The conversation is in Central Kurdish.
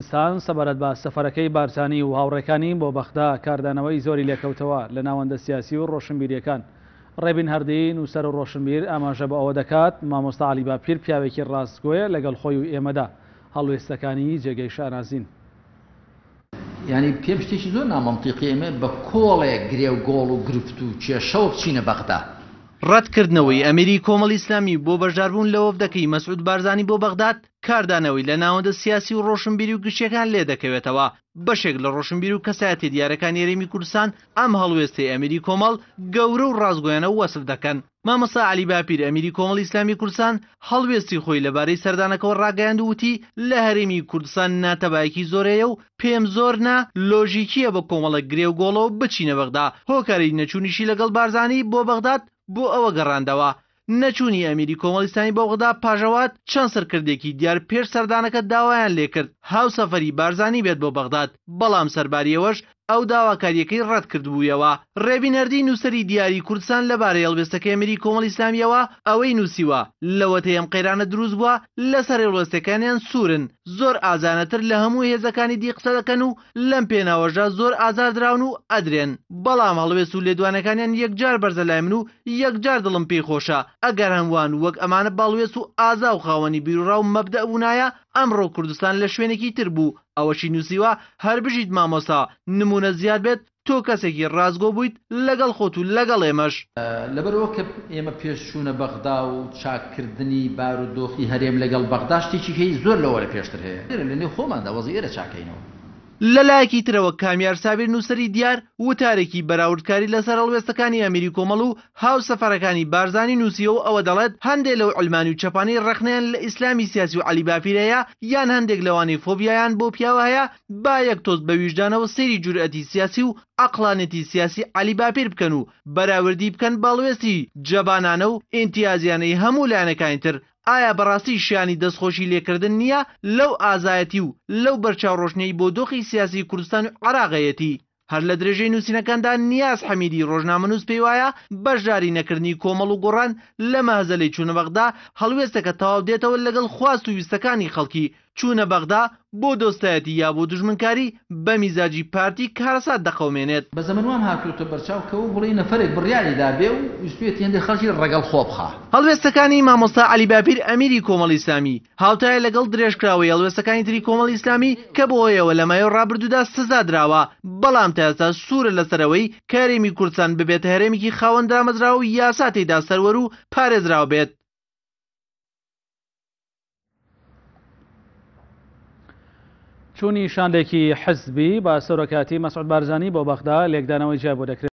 سان سەبارەت بە سەفەرەکەی بارزانی و هاوڕێکانی بۆ بەغدا کاردانەوەی زۆری لێکەوتەوە لە ناوەندە سیاسی و ڕۆشنبیریەکان. ڕێبین هەردی نووسەر و ڕۆشنبیر ئاماژە بە ئەوە دەکات مامۆستا عەلی باپیر پیاوێکی ڕاستگۆیە لەگەڵ خۆی و ئێمەدا. هەڵوێستەکانی جێگەی شانازین. یعنی پێم شتێکی زۆر نامەنتیقی ئێمە بە کۆڵێک گرێوگۆڵ و گرفت و کێشەوە بچینە بەغدا. ڕەتکردنەوەی ئەمیری کۆمەڵی ئیسلامی بۆ بەشداربوون لە وەفدەکەی مەسعود بارزانی بۆ بەغداد کاردانەوەی لە ناوەندە سیاسی و ڕۆشنبیری و گشتیەکان لێ دەکەوێتەوە. بەشێک لە ڕۆشنبیر و کەسایەتی دیارەکانی هەرێمی کوردستان ئەم هەڵوێستەی ئەمیری کۆمەڵ گەورە و ڕازگۆیانە وەسف دەکەن. مامۆستا عەلی باپیر ئەمیری کۆمەڵی ئیسلامی کوردستان هەڵوێستی خۆی لەبارەی سەردانەکەەوە ڕاگەیاند و وتی لە هەرێمی کوردستان ناتەبایەکی زۆرەیە و پێم زۆر لۆژیکیە بە کۆمەڵێک گرێوگۆڵەوە بچینە بەغدا. هۆکاری نەچوونیشی لەگەڵ بارزانی بۆ بەغداد بۆ ئەوە گەڕاندەوە. نەچوونی ئەمیری کۆمەڵی ئیسلامی بۆ بەغدا پاژەوات چەند سەرکردێکی دیار پێش سەردانەکە داوایان لێکرد هاوسەفەری بارزانی بێت بۆ بەغداد، بەڵام سەرباریەوەش ئەو داواکاریەکەی ڕەت کردبوویەوە. ڕێبین هەردی نووسەری دیاری کوردستان لەبارەی هەڵوێستەکەی ئەمیری کۆمەڵی ئیسلامیەوە ئەوەی نووسیوە لەوەتەی ئەم قەیرانە دروست بووە لەسەر هەڵوێستەکانیان سوورن، زۆر ئازانەتر لە هەموو هێزەکانی دی قسە دەکەن و لەم پێناوەژە زۆر ئازاردراون و ئەدرێن، بەڵام هەڵوێست و لێدوانەکانیان یەکجار بەرزە لای من و یەکجار دڵم پێی خۆشە. ئەگەر هەمووان وەک ئەمانە باڵوێست و ئازا و خاوەنی بیرروڕا و مەبدە بوونایە ئەمڕۆ کوردستان لە شوێنێکی تر بوو. ئەوەشی نووسیوە هەر بژیت مامۆستا نمونە زیاد بێت تۆ کەسێکی ڕازگۆ بوویت لەگەڵ خۆت و لەگەڵ ئێمەش. لەبەرەوە کە ئێمە پێشچوونە بەغدا و چاکردنی بارودۆخی هەرێم لەگەڵ بەغدا شتێکی هەیە زۆر لەوە لە پێشتر هەیە لەنێو خۆماندا وەزی ئێرە چاکەینەوە. لەلایەکی ترەوە کامیار سابیر نووسەری دیار وتارێکی بەراوردکاری لەسەر هەڵوێستەکانی ئەمیری کۆمەڵ و هاوسەفەرەکانی بارزانی نووسیە و ئەوە دەڵێت هەندێک لەو علمانی و چەپانی ڕەخنیان لە ئیسلامی سیاسی و عەلی باپیرەیە یان هەندێک لەوانی فۆبیایان بۆ پیاوە هەیە با یەک تۆز بە ویژدانەوە سەیری جورئەتی سیاسی و عەقلانێتی سیاسی عەلی باپیر بکەن و بەراوردی بکەن باڵوێستی جەبانانە و ئیمتیازیانەی هەموو لایەنەکانی تر. ئایا بەڕاستی شیانی دەستخۆشی لێکردن نییە لەو ئازایەتی و لەو بەرچاوڕۆشنەی بۆ دۆخی سیاسی کوردستان و عێراقەتی؟ هەر لە درێژەی نووسینەکاندا نیاز حەمیدی ڕۆژنامەنووس پێی وایە بەشداری نەکردنی کۆمەڵ و گۆڕان لە مەهەزەلەی چوونە بەغدا هەڵوێستەکە تەواو دێتەوە لەگەڵ خواست و ویستەکانی خەڵکی. چوونە بەغدا بۆ دۆستایەتی یا بۆ دوژمنکاری بە میزاجی پارتی کارەسات دەقەومێنێت. بە زەمەنوام هاتووەتە بەرچاو کەەوە بڵێ نەفرێک بڕیاریدا بێ و ویستوێت هێندێک خەڵکی ڕەگەڵ خۆ بخا. هەڵوێستەکانی مامۆستا عەلی باپیر ئەمیری کۆمەڵی ئیسلامی هاوتایە لەگەڵ درێژکراوەی هەڵوێستەکانی تری کۆمەڵی ئیسلامی کە بۆ هۆیەوە لە مایۆ ڕابردوودا سزا درراوە، بەڵام تا ئێستا سوورە لەسەرەوەی کە هەرێمی کوردستان ببێتە هەرێمێکی خاوەن دامەزراوە و یاسا تێیدا سەروەر و پارێزراوە بێت. چوونی شاندێکی حزبی با سەرۆکاتی مەسعود بارزانی بۆ بەغدا لێکدانەوەی جیا بۆ دەکرێت.